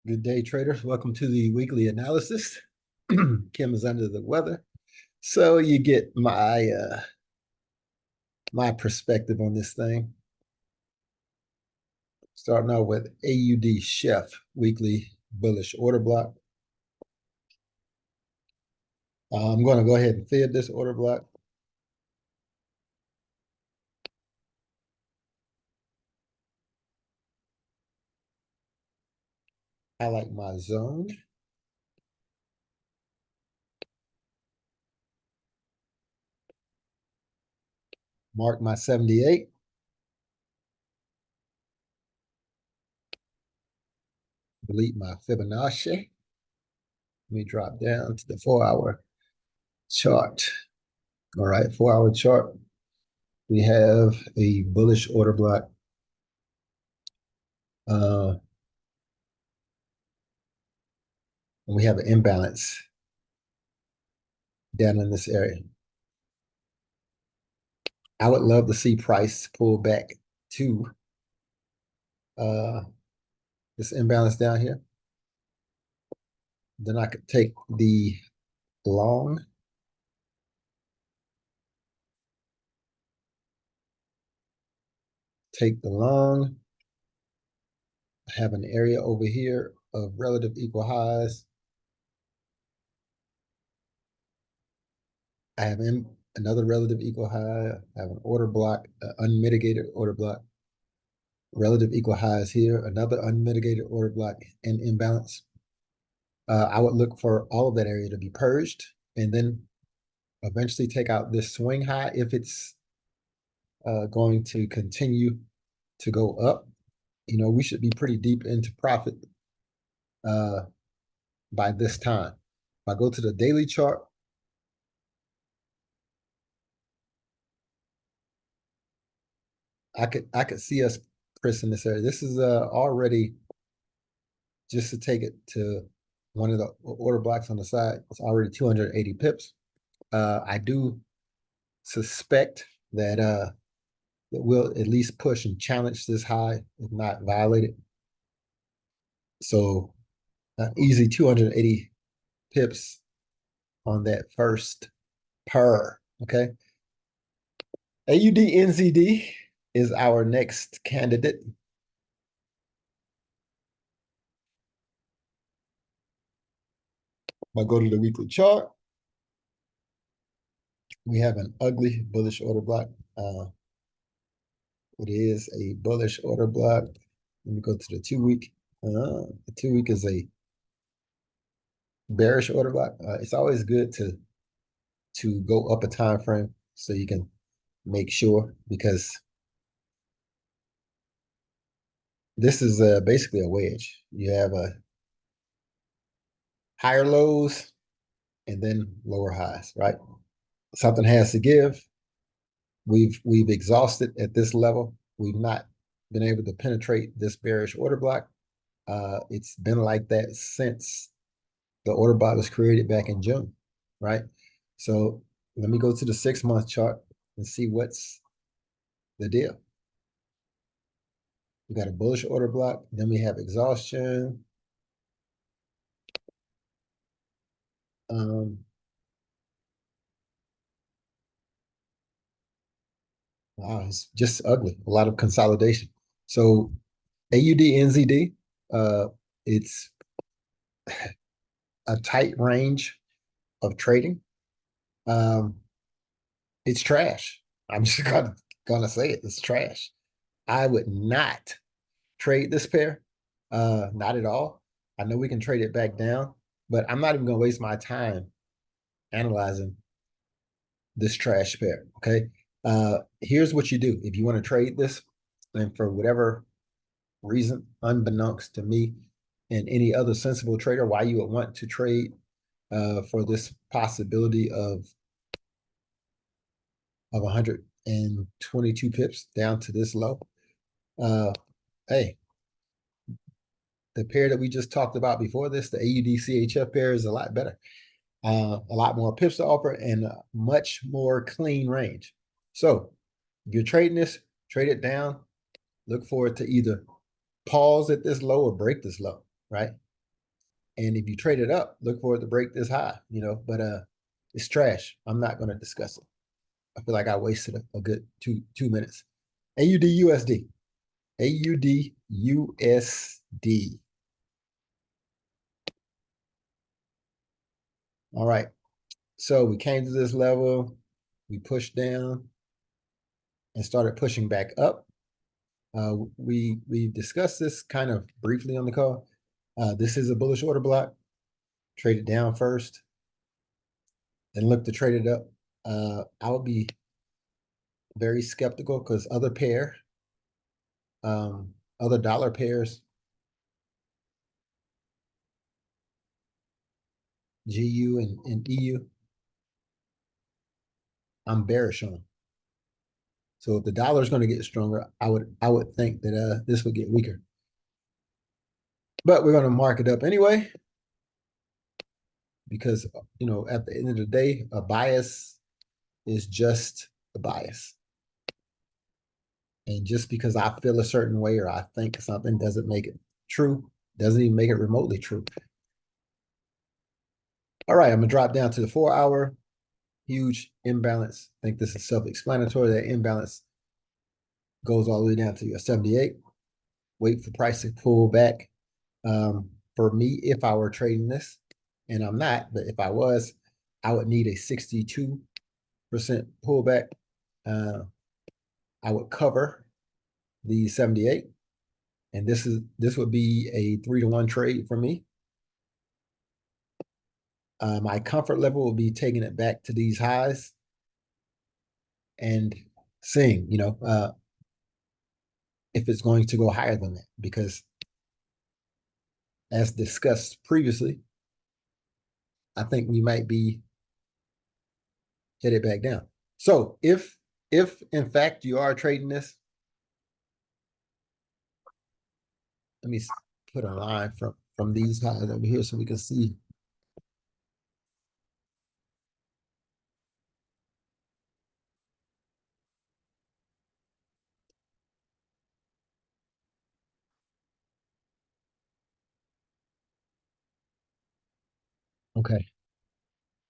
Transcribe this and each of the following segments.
Good day, traders. Welcome to the weekly analysis. Kim is under the weather, so you get my perspective on this thing. Starting out with AUD Chef weekly bullish order block. I'm going to go ahead and fib this order block. I like my zone. Mark my 78. Delete my Fibonacci. Let me drop down to the 4-hour chart. All right, 4-hour chart. We have a bullish order block. And we have an imbalance down in this area. I would love to see price pull back to this imbalance down here. Then I could take the long. Take the long. Have an area over here of relative equal highs. I have another relative equal high. I have an order block, an unmitigated order block. Relative equal highs here, another unmitigated order block and imbalance. I would look for all of that area to be purged and then eventually take out this swing high if it's going to continue to go up. You know, we should be pretty deep into profit by this time. If I go to the daily chart, I could see us pressing this area. This is already, just to take it to one of the order blocks on the side, it's already 280 pips. I do suspect that that we'll at least push and challenge this high, if not violate it. So easy 280 pips on that first pair. Okay. AUD is our next candidate. I'll go to the weekly chart. We have an ugly bullish order block. It is a bullish order block. Let me go to the 2-week. The 2-week is a bearish order block. It's always good to go up a time frame so you can make sure, because this is basically a wedge. You have a higher lows and then lower highs, right? Something has to give. We've exhausted at this level. We've not been able to penetrate this bearish order block. It's been like that since the order block was created back in June, right? So let me go to the 6-month chart and see what's the deal. We got a bullish order block. Then we have exhaustion. Wow, it's just ugly. A lot of consolidation. So AUD it's a tight range of trading. It's trash. I'm just gonna say it. It's trash. I would not trade this pair. Not at all. I know we can trade it back down, but I'm not even gonna waste my time analyzing this trash pair. Okay. Here's what you do if you want to trade this, and for whatever reason, unbeknownst to me and any other sensible trader, why you would want to trade for this possibility of 122 pips down to this low. Hey, the pair that we just talked about before this, the AUD-CHF pair, is a lot better. A lot more pips to offer and a much more clean range. So if you're trading this, trade it down. Look for it to either pause at this low or break this low, right? And if you trade it up, look for it to break this high, you know, but it's trash. I'm not going to discuss it. I feel like I wasted a good two minutes. AUD USD. AUD USD. All right. So we came to this level, we pushed down and started pushing back up. We discussed this kind of briefly on the call. This is a bullish order block. Trade it down first, then look to trade it up. I would be very skeptical because other dollar pairs, GU and EU, I'm bearish on. So if the dollar is going to get stronger, I would think that this would get weaker. But we're going to mark it up anyway, because you know at the end of the day, a bias is just a bias. And just because I feel a certain way or I think something doesn't make it true, doesn't even make it remotely true. All right, I'm gonna drop down to the 4-hour. Huge imbalance. I think this is self-explanatory. That imbalance goes all the way down to your 78. Wait for price to pull back. For me, if I were trading this, and I'm not, but if I was, I would need a 62% pullback. I would cover the 78, and this would be a 3-to-1 trade for me. My comfort level will be taking it back to these highs and seeing, you know, if it's going to go higher than that, because as discussed previously, I think we might be headed back down. So if in fact you are trading this, let me put a line from these highs over here so we can see. Okay.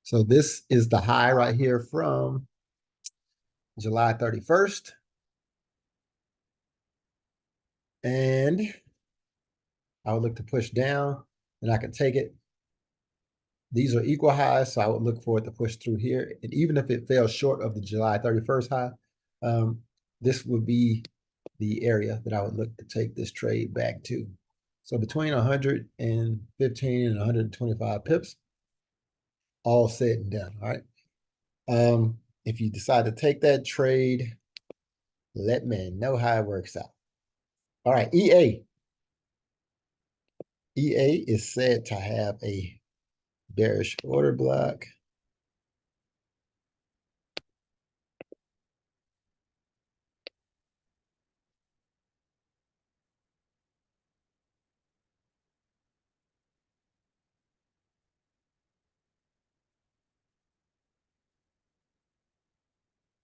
So this is the high right here from July 31st. And I would look to push down, and I can take it. These are equal highs, so I would look for it to push through here. And even if it fell short of the July 31st high, this would be the area that I would look to take this trade back to. So between 115 and 125 pips, all said and done, all right? If you decide to take that trade, let me know how it works out. All right, EA. EA is said to have a bearish order block.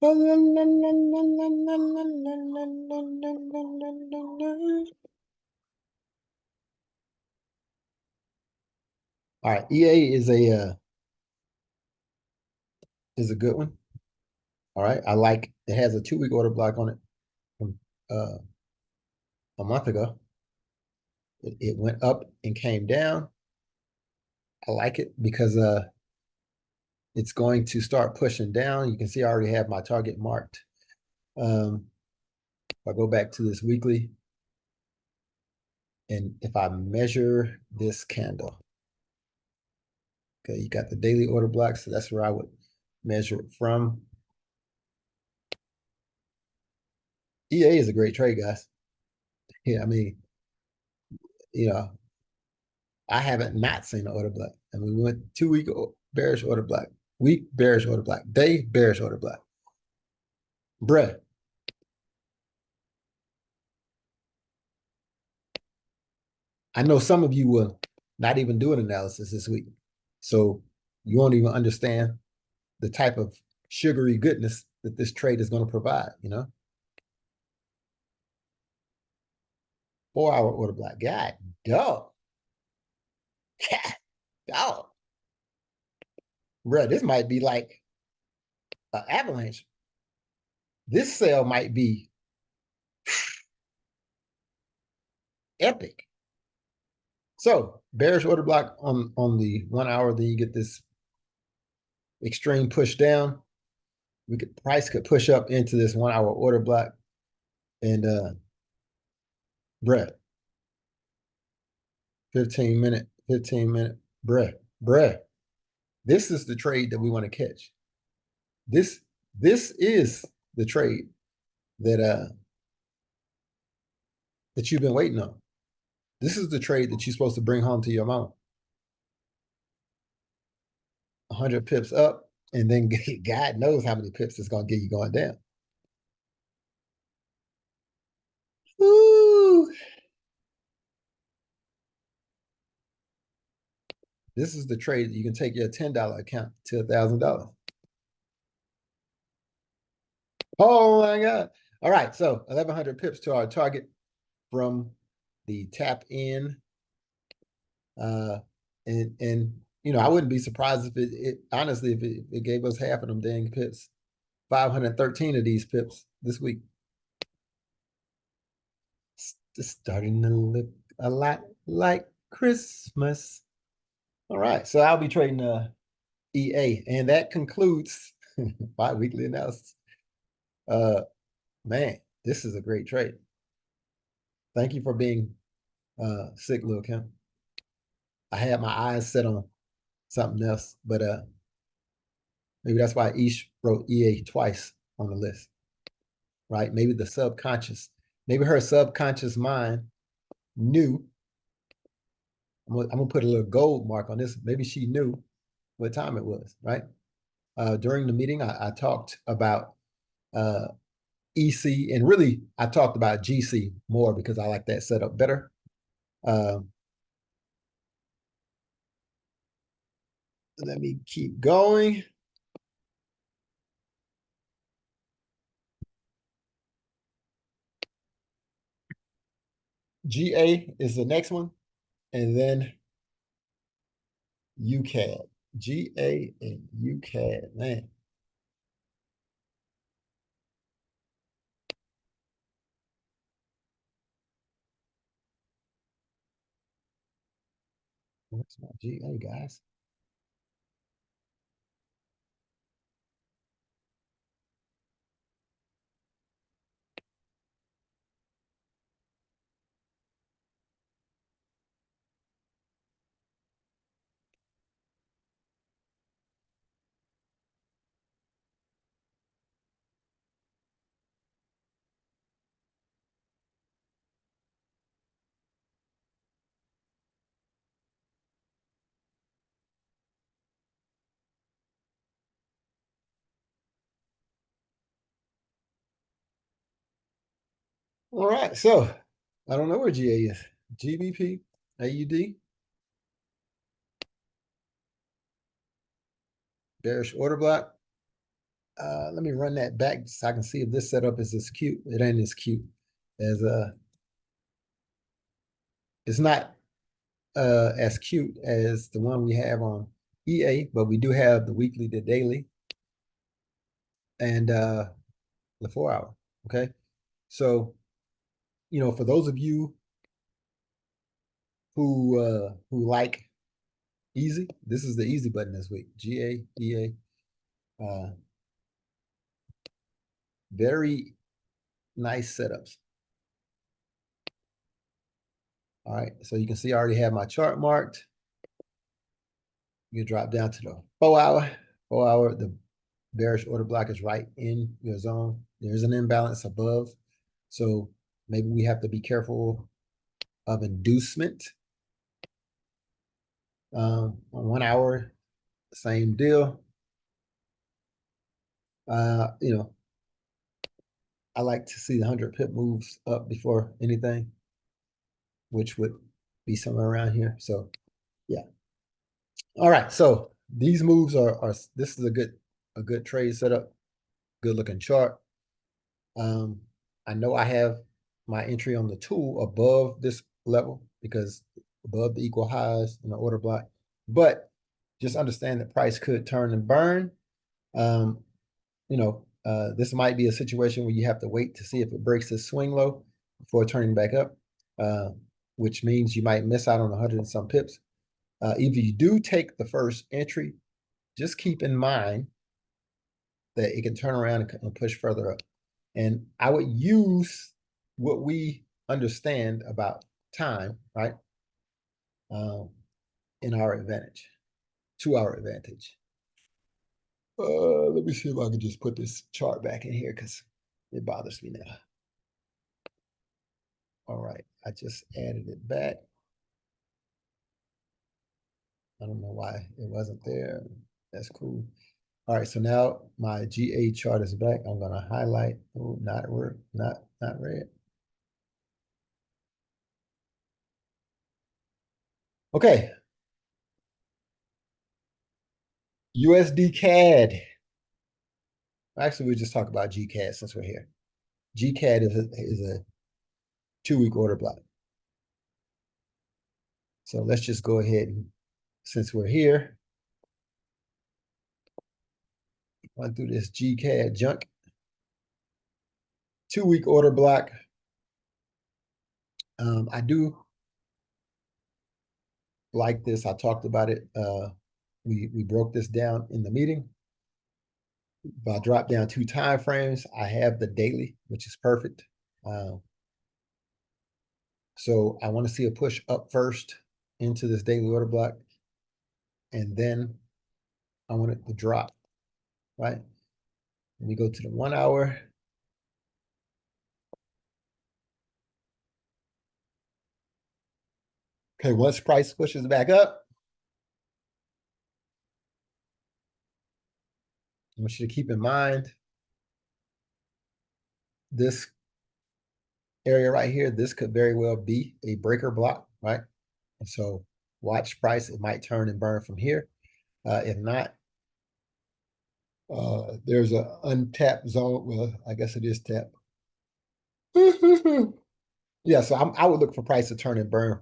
All right, EA is a good one. All right, I like it. Has a 2-week order block on it from a month ago. It went up and came down. I like it because it's going to start pushing down. You can see I already have my target marked. If I go back to this weekly, and if I measure this candle, okay, you got the daily order block, so that's where I would measure it from. EA is a great trade, guys. Yeah, I mean, you know, I haven't not seen an order block. I mean, we went 2-week bearish order block, week bearish order block, day bearish order block. Bruh. I know some of you will not even do an analysis this week. So you won't even understand the type of sugary goodness that this trade is going to provide, you know? 4-hour order block. God, dog. Oh, bro, this might be like an avalanche. This sell might be epic. So bearish order block on the 1 hour, then you get this extreme push down. Price could push up into this 1 hour order block. And bruh, 15 minute, bruh. This is the trade that we want to catch. This is the trade that that you've been waiting on. This is the trade that you're supposed to bring home to your mom. 100 pips up, and then God knows how many pips it's going to get you going down. Woo! This is the trade that you can take your $10 account to $1,000. Oh my God. All right, so 1,100 pips to our target from the tap in. And you know, I wouldn't be surprised if it honestly, if it gave us half of them dang pips. 513 of these pips this week. It's starting to look a lot like Christmas. All right, so I'll be trading EA, and that concludes bi-weekly analysis. Man, this is a great trade. Thank you for being sick, Lil Kim. I had my eyes set on something else, but maybe that's why Ish wrote EA twice on the list, right? Maybe the subconscious, maybe her subconscious mind knew. I'm gonna put a little gold mark on this. Maybe she knew what time it was, right? During the meeting, I talked about EC, and really I talked about GC more because I like that setup better. Let me keep going. GA is the next one, and then UCAD. GA and UCAD, man. What's my GA, guys? All right, so I don't know where GA is. GBP, AUD, bearish order block. Let me run that back so I can see if this setup is as cute. It ain't as cute as it's not as cute as the one we have on EA, but we do have the weekly, the daily, and the 4 hour. Okay, so you know, for those of you who like easy, this is the easy button this week. GA, EA, very nice setups. All right, so you can see I already have my chart marked. You drop down to the 4 hour. 4 hour, the bearish order block is right in your zone. There's an imbalance above. So maybe we have to be careful of inducement. On 1 hour, same deal. You know, I like to see the 100 pip moves up before anything, which would be somewhere around here. So yeah. All right. So these moves are this is a good trade setup, good looking chart. I know I have my entry on the tool above this level because above the equal highs in the order block. But just understand that price could turn and burn. This might be a situation where you have to wait to see if it breaks this swing low before turning back up, which means you might miss out on 100 and some pips. If you do take the first entry, just keep in mind that it can turn around and push further up. And I would use what we understand about time, right, in our advantage, to our advantage. Let me see if I can just put this chart back in here because it bothers me now. All right, I just added it back. I don't know why it wasn't there. That's cool. All right, so now my GA chart is back. I'm gonna highlight. Oh, not red. Okay. USD CAD. Actually, we'll just talk about GCAD since we're here. GCAD is a 2-week order block. So let's just go ahead and, since we're here, run through this GCAD junk. 2-week order block. I do like this. I talked about it. We broke this down in the meeting. If I drop down 2 time frames, I have the daily, which is perfect. So I want to see a push up first into this daily order block, and then I want it to drop, right? Let me go to the 1 hour. Okay, once price pushes back up, I want you to keep in mind this area right here. This could very well be a breaker block, right? And so watch price. It might turn and burn from here. If not, there's an untapped zone. Well, I guess it is tapped. Yeah, so I would look for price to turn and burn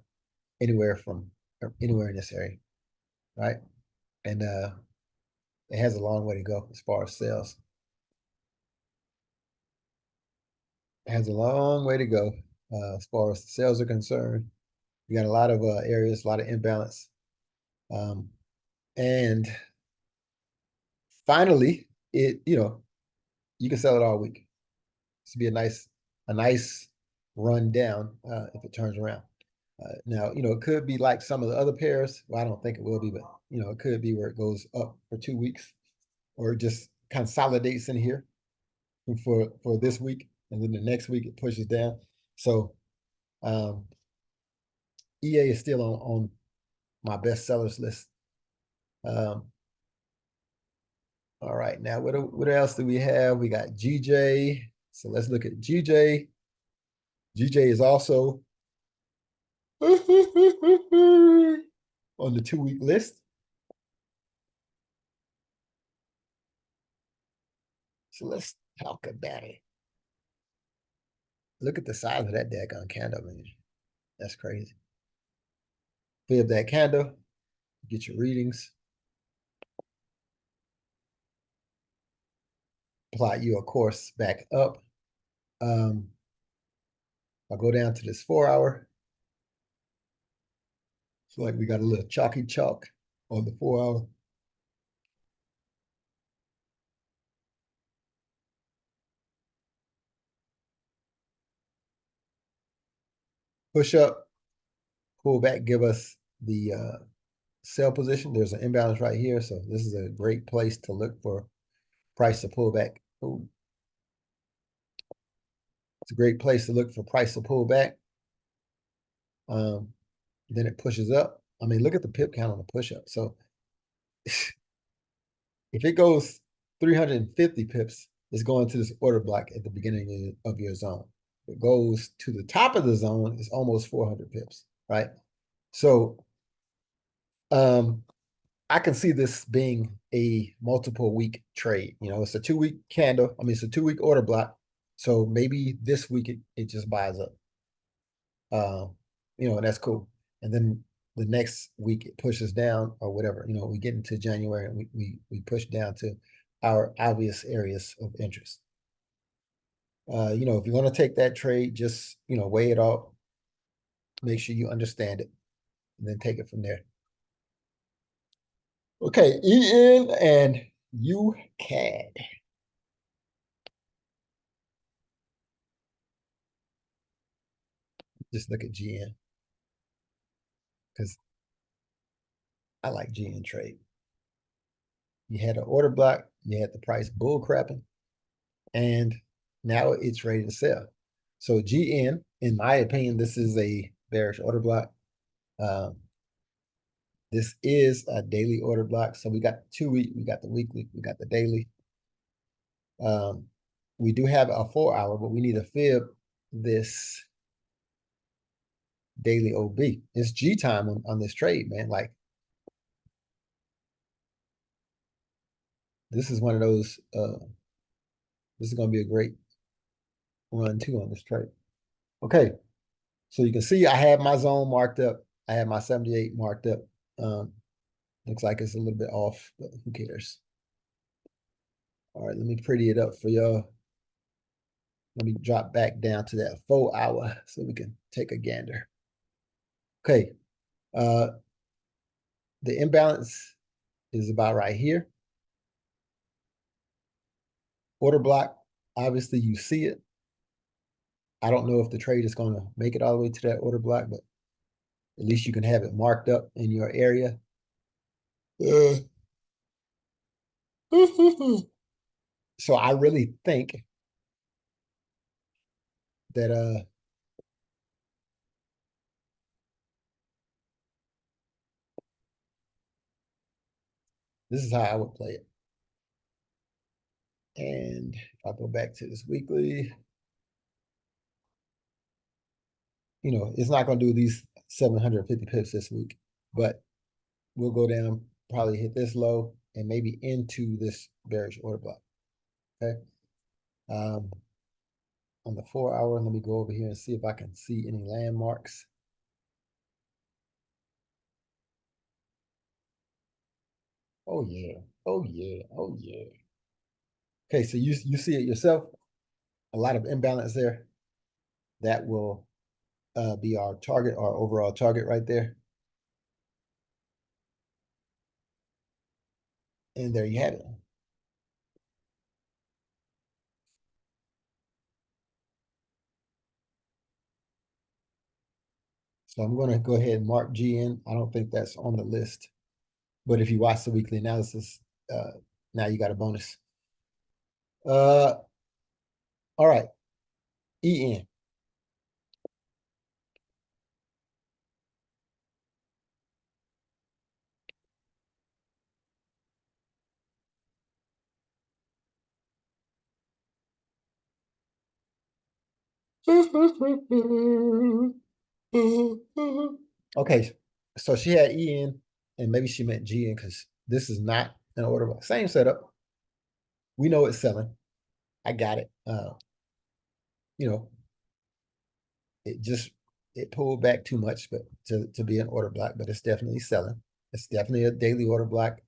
anywhere in this area, right? And it has a long way to go as far as sales. It has a long way to go as far as sales are concerned. You got a lot of areas, a lot of imbalance. And finally, you can sell it all week. This would be a nice run down if it turns around. Now, it could be like some of the other pairs. Well, I don't think it will be, but it could be where it goes up for 2 weeks or just consolidates in here for this week, and then the next week it pushes down. So EA is still on my best sellers list. All right, now what else do we have? We got GJ. So let's look at GJ. GJ is also on the 2-week list. So let's talk about it. Look at the size of that daggone candle, man. That's crazy. Fib that candle, get your readings. Plot you a course back up. I'll go down to this 4 hour. So like we got a little chalky chalk on the 4 hour. Push up, pull back, give us the sell position. There's an imbalance right here. So this is a great place to look for price to pull back. Ooh. It's a great place to look for price to pull back. Then it pushes up. I mean, look at the pip count on the push up. So if it goes 350 pips, it's going to this order block at the beginning of your zone. If it goes to the top of the zone, it's almost 400 pips, right? So I can see this being a multiple week trade. It's a 2-week candle. I mean, it's a 2-week order block. So maybe this week it just buys up. And that's cool. And then the next week it pushes down or whatever. We get into January and we push down to our obvious areas of interest. If you're going to take that trade, just weigh it out, make sure you understand it, and then take it from there. Okay, EN and UCAD. Just look at GN because I like GN trade. You had an order block, you had the price bull crapping, and now it's ready to sell. So GN, in my opinion, this is a bearish order block. This is a daily order block. So we got 2 week, we got the weekly, we got the daily. We do have a 4 hour, but we need to fib this daily OB. It's G time on this trade, man. Like, this is one of those, this is going to be a great run too on this trade. Okay. So you can see I have my zone marked up. I have my 78 marked up. Looks like it's a little bit off, but who cares? All right, let me pretty it up for y'all. Let me drop back down to that 4 hour so we can take a gander. Okay. The imbalance is about right here. Order block, obviously you see it. I don't know if the trade is going to make it all the way to that order block, but at least you can have it marked up in your area. So I really think that this is how I would play it. And if I go back to this weekly, it's not going to do these 750 pips this week, but we'll go down, probably hit this low and maybe into this bearish order block. Okay. On the 4 hour, let me go over here and see if I can see any landmarks. Oh yeah. Oh yeah. Oh yeah. Okay, so you see it yourself. A lot of imbalance there. That will be our target, our overall target right there. And there you have it. So I'm going to go ahead and mark GN. I don't think that's on the list. But if you watch the weekly analysis, now you got a bonus. All right. EN. Okay, so she had EN, and maybe she meant GN because this is not an order block. Same setup. We know it's selling. I got it. You know, it pulled back too much, but to be an order block, but it's definitely selling. It's definitely a daily order block.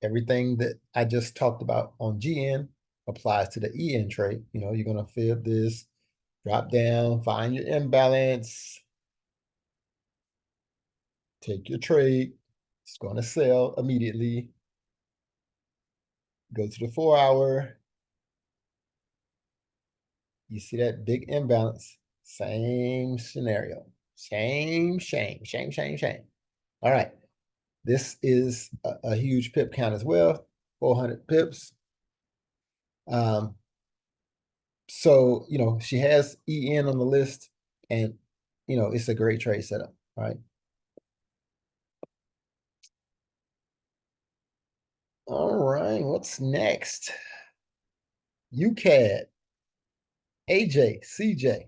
Everything that I just talked about on GN applies to the EN trade. You're gonna fib this, drop down, find your imbalance, take your trade. It's gonna sell immediately. Go to the 4 hour. You see that big imbalance. Same scenario. Same shame. All right. This is a huge pip count as well. 400 pips. So, she has EN on the list, and, it's a great trade setup, right? All right, what's next? UCAD, AJ, CJ.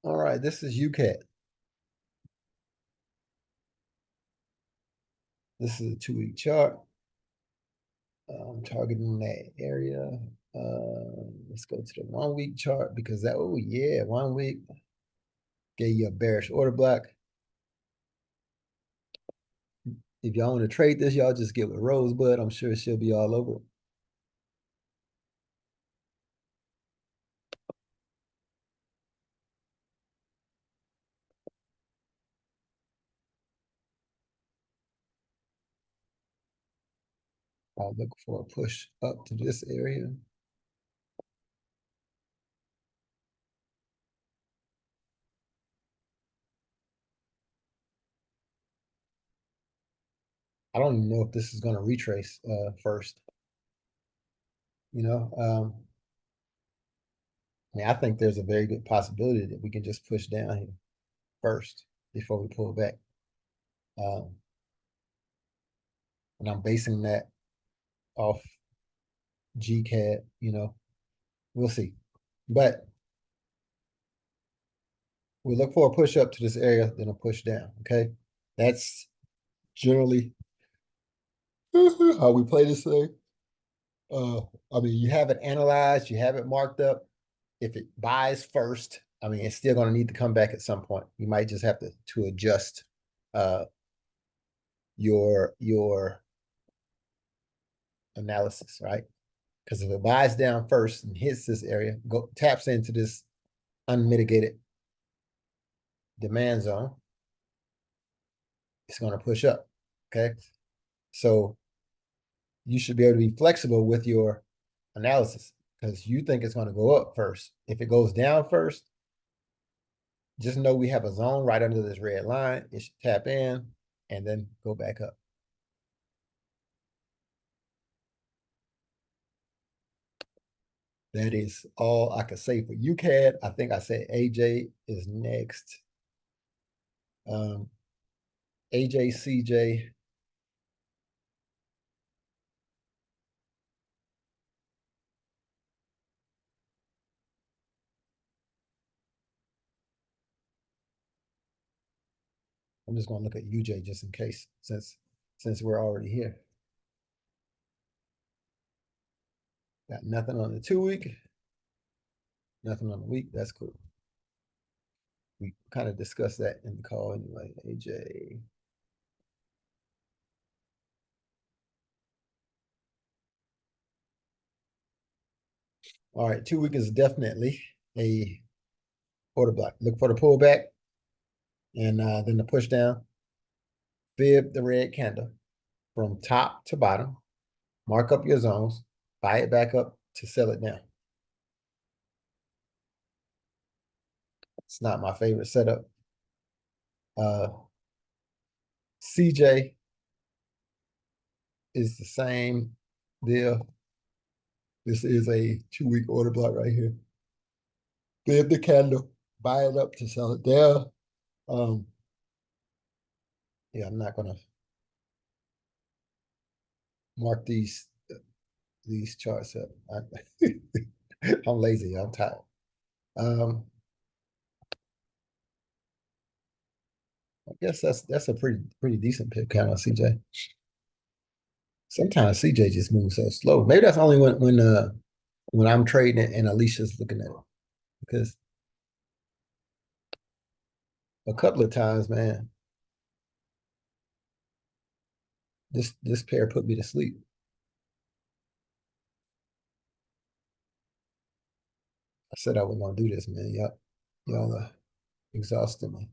All right, this is UCAD. This is a 2 week chart. I'm targeting that area. Let's go to the 1 week chart because that, oh yeah, 1 week gave you a bearish order block. If y'all want to trade this, y'all just give it a Rosebud. I'm sure she'll be all over it. I'll look for a push up to this area. I don't even know if this is going to retrace first. You know, I mean, I think there's a very good possibility that we can just push down here first before we pull back. And I'm basing that off GCAD, you know, we'll see. But we look for a push up to this area, then a push down, okay? That's generally how we play this thing. I mean, you have it analyzed, you have it marked up. If it buys first, I mean, it's still going to need to come back at some point. You might just have to adjust your analysis, right? Because if it buys down first and hits this area, taps into this unmitigated demand zone, it's going to push up. Okay. So you should be able to be flexible with your analysis because you think it's going to go up first. If it goes down first, just know we have a zone right under this red line. It should tap in and then go back up. That is all I can say for UCAD. I think I said AJ is next. AJ, CJ. I'm just going to look at UJ just in case, since we're already here. Got nothing on the 2 week, nothing on the week. That's cool. We kind of discussed that in the call anyway. AJ. All right, 2 week is definitely a order block. Look for the pullback and then the push down. Fib the red candle from top to bottom. Mark up your zones. Buy it back up to sell it down. It's not my favorite setup. CJ is the same deal. This is a 2 week order block right here. Fib the candle, buy it up to sell it down. Yeah, I'm not gonna mark these charts up. I'm lazy. I'm tired. I guess that's a pretty decent pip count on CJ. Sometimes CJ just moves so slow. Maybe that's only when I'm trading it and Alicia's looking at it. Because a couple of times, man, this pair put me to sleep. I said I wasn't gonna do this, man. Y'all are exhausting me.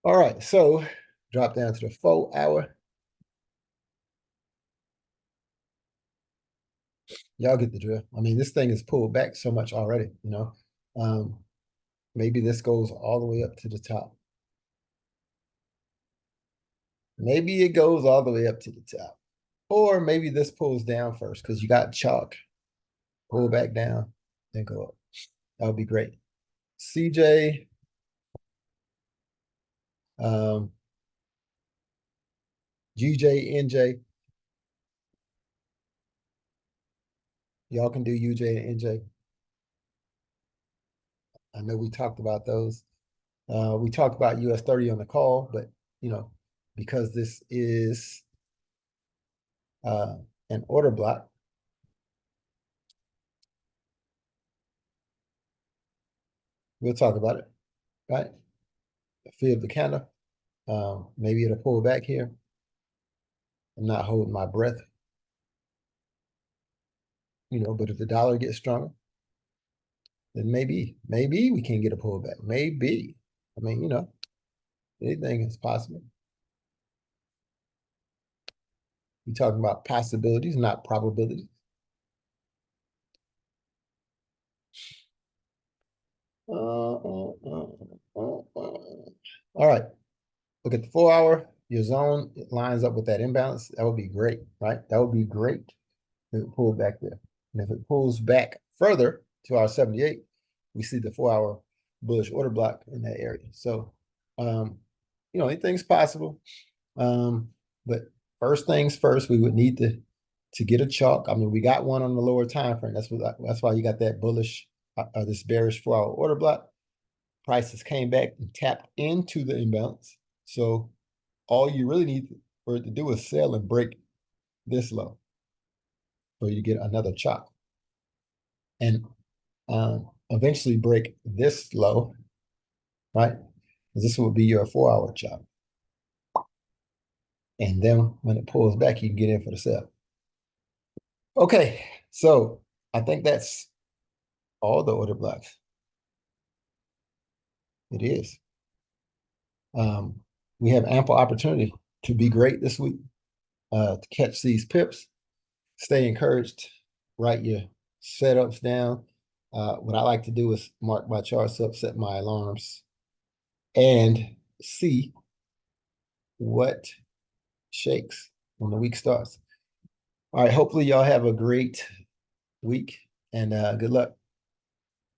All right, so drop down to the 4 hour. Y'all get the drill. I mean, this thing is pulled back so much already, you know. Maybe this goes all the way up to the top. Maybe it goes all the way up to the top. Or maybe this pulls down first because you got chalk. Pull back down, then go up. That would be great. CJ, GJ, NJ. Y'all can do UJ and NJ. I know we talked about those. We talked about US 30 on the call, but because this is an order block, we'll talk about it, right? Feel the candle. Maybe it'll pull back here. I'm not holding my breath, but if the dollar gets stronger, then maybe we can get a pullback. Maybe. I mean, anything is possible. We're talking about possibilities, not probabilities. All right. Look at the 4-hour. Your zone lines up with that imbalance. That would be great, right? That would be great if it pulled back there. And if it pulls back further to our 78, we see the 4-hour bullish order block in that area. So, anything's possible. But first things first, we would need to get a chalk. I mean, we got one on the lower time frame. That's why you got that bullish, this bearish 4-hour order block. Prices came back and tapped into the imbalance. So all you really need for it to do is sell and break this low. So you get another chop. And eventually break this low, right? This will be your 4-hour chop. And then when it pulls back, you can get in for the sell. Okay, so I think that's all the order blocks. It is. We have ample opportunity to be great this week, to catch these pips. Stay encouraged. Write your setups down. What I like to do is mark my charts up, set my alarms, and see what shakes when the week starts. All right, hopefully y'all have a great week, and good luck.